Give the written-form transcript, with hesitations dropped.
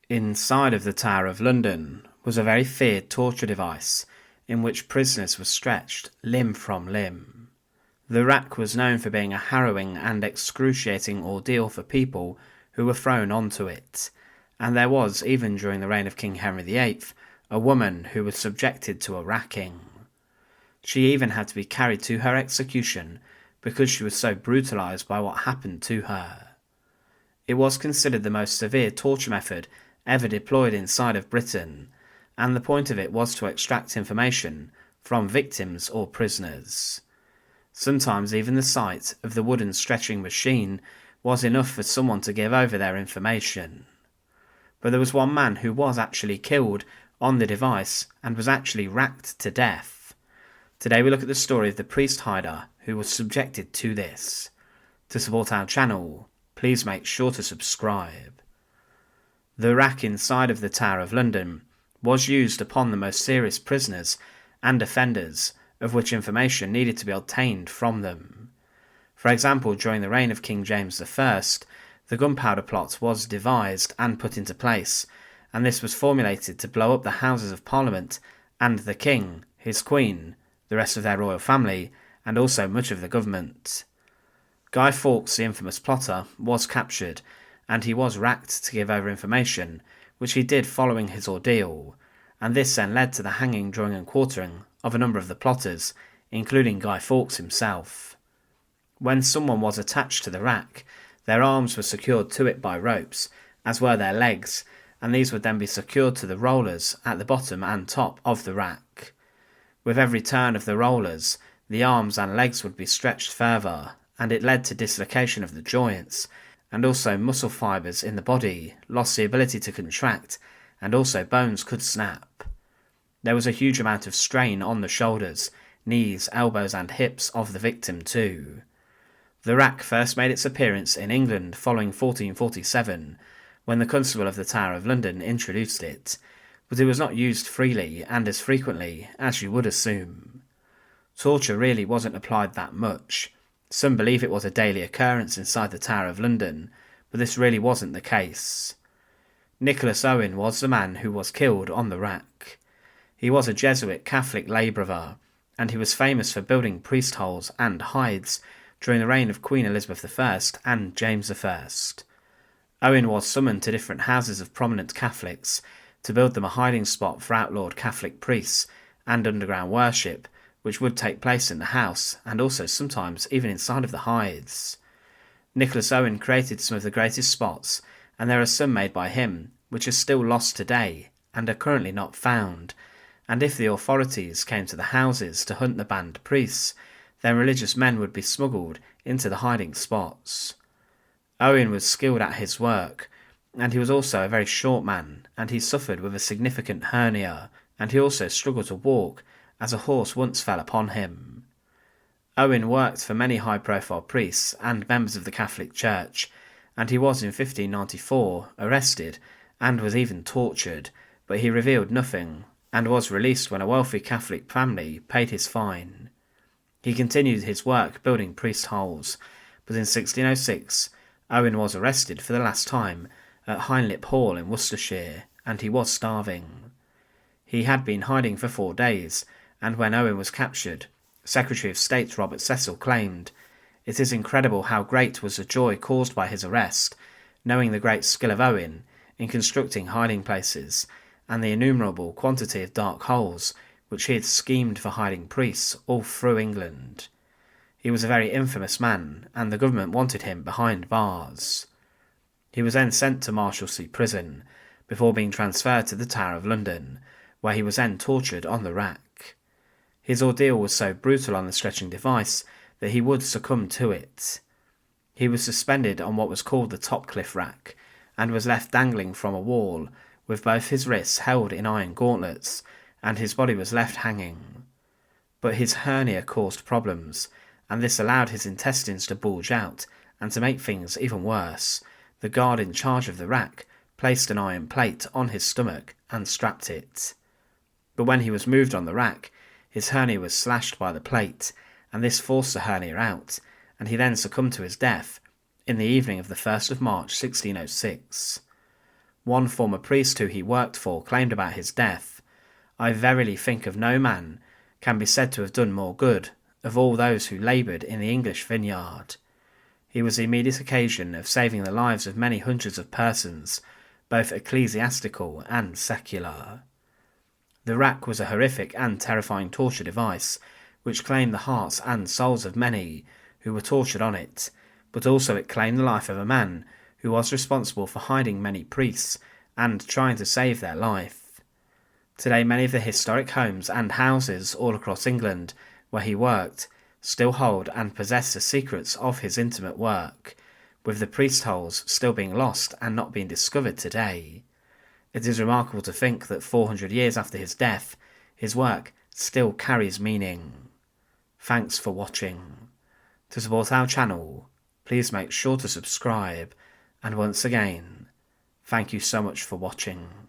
Inside of the Tower of London was a very feared torture device in which prisoners were stretched limb from limb. The rack was known for being a harrowing and excruciating ordeal for people who were thrown onto it, and there was, even during the reign of King Henry VIII, a woman who was subjected to a racking. She even had to be carried to her execution because she was so brutalised by what happened to her. It was considered the most severe torture method ever deployed inside of Britain, and the point of it was to extract information from victims or prisoners. Sometimes even the sight of the wooden stretching machine was enough for someone to give over their information. But there was one man who was actually killed on the device and was actually racked to death. Today we look at the story of the priest hider who was subjected to this. To support our channel, please make sure to subscribe. The rack inside of the Tower of London was used upon the most serious prisoners and offenders of which information needed to be obtained from them. For example, during the reign of King James I, the gunpowder plot was devised and put into place, and this was formulated to blow up the Houses of Parliament and the King, his Queen, the rest of their royal family, and also much of the government. Guy Fawkes, the infamous plotter, was captured, and he was racked to give over information, which he did following his ordeal, and this then led to the hanging, drawing and quartering of a number of the plotters, including Guy Fawkes himself. When someone was attached to the rack, their arms were secured to it by ropes, as were their legs, and these would then be secured to the rollers at the bottom and top of the rack. With every turn of the rollers, the arms and legs would be stretched further, and it led to dislocation of the joints, and also muscle fibres in the body lost the ability to contract, and also bones could snap. There was a huge amount of strain on the shoulders, knees, elbows and hips of the victim too. The rack first made its appearance in England following 1447, when the Constable of the Tower of London introduced it, but it was not used freely and as frequently as you would assume. Torture really wasn't applied that much. Some believe it was a daily occurrence inside the Tower of London, but this really wasn't the case. Nicholas Owen was the man who was killed on the rack. He was a Jesuit Catholic lay brother, and he was famous for building priest holes and hides during the reign of Queen Elizabeth I and James I. Owen was summoned to different houses of prominent Catholics to build them a hiding spot for outlawed Catholic priests and underground worship, which would take place in the house, and also sometimes even inside of the hides. Nicholas Owen created some of the greatest spots, and there are some made by him, which are still lost today, and are currently not found, and if the authorities came to the houses to hunt the banned priests, then religious men would be smuggled into the hiding spots. Owen was skilled at his work, and he was also a very short man, and he suffered with a significant hernia, and he also struggled to walk, as a horse once fell upon him. Owen worked for many high-profile priests and members of the Catholic Church, and he was in 1594 arrested and was even tortured, but he revealed nothing, and was released when a wealthy Catholic family paid his fine. He continued his work building priest holes, but in 1606 Owen was arrested for the last time at Hindlip Hall in Worcestershire, and he was starving. He had been hiding for 4 days, and when Owen was captured, Secretary of State Robert Cecil claimed, "It is incredible how great was the joy caused by his arrest, knowing the great skill of Owen in constructing hiding places, and the innumerable quantity of dark holes which he had schemed for hiding priests all through England." He was a very infamous man, and the government wanted him behind bars. He was then sent to Marshalsea Prison, before being transferred to the Tower of London, where he was then tortured on the rack. His ordeal was so brutal on the stretching device that he would succumb to it. He was suspended on what was called the top cliff rack, and was left dangling from a wall, with both his wrists held in iron gauntlets, and his body was left hanging. But his hernia caused problems, and this allowed his intestines to bulge out, and to make things even worse, the guard in charge of the rack placed an iron plate on his stomach and strapped it. But when he was moved on the rack, his hernia was slashed by the plate, and this forced the hernia out, and he then succumbed to his death in the evening of the 1st of March 1606. One former priest who he worked for claimed about his death, "I verily think of no man can be said to have done more good of all those who laboured in the English vineyard. He was the immediate occasion of saving the lives of many hundreds of persons, both ecclesiastical and secular." The rack was a horrific and terrifying torture device, which claimed the hearts and souls of many who were tortured on it, but also it claimed the life of a man who was responsible for hiding many priests and trying to save their life. Today, many of the historic homes and houses all across England where he worked still hold and possess the secrets of his intimate work, with the priest holes still being lost and not being discovered today. It is remarkable to think that 400 years after his death, his work still carries meaning. Thanks for watching. To support our channel, please make sure to subscribe, and once again, thank you so much for watching.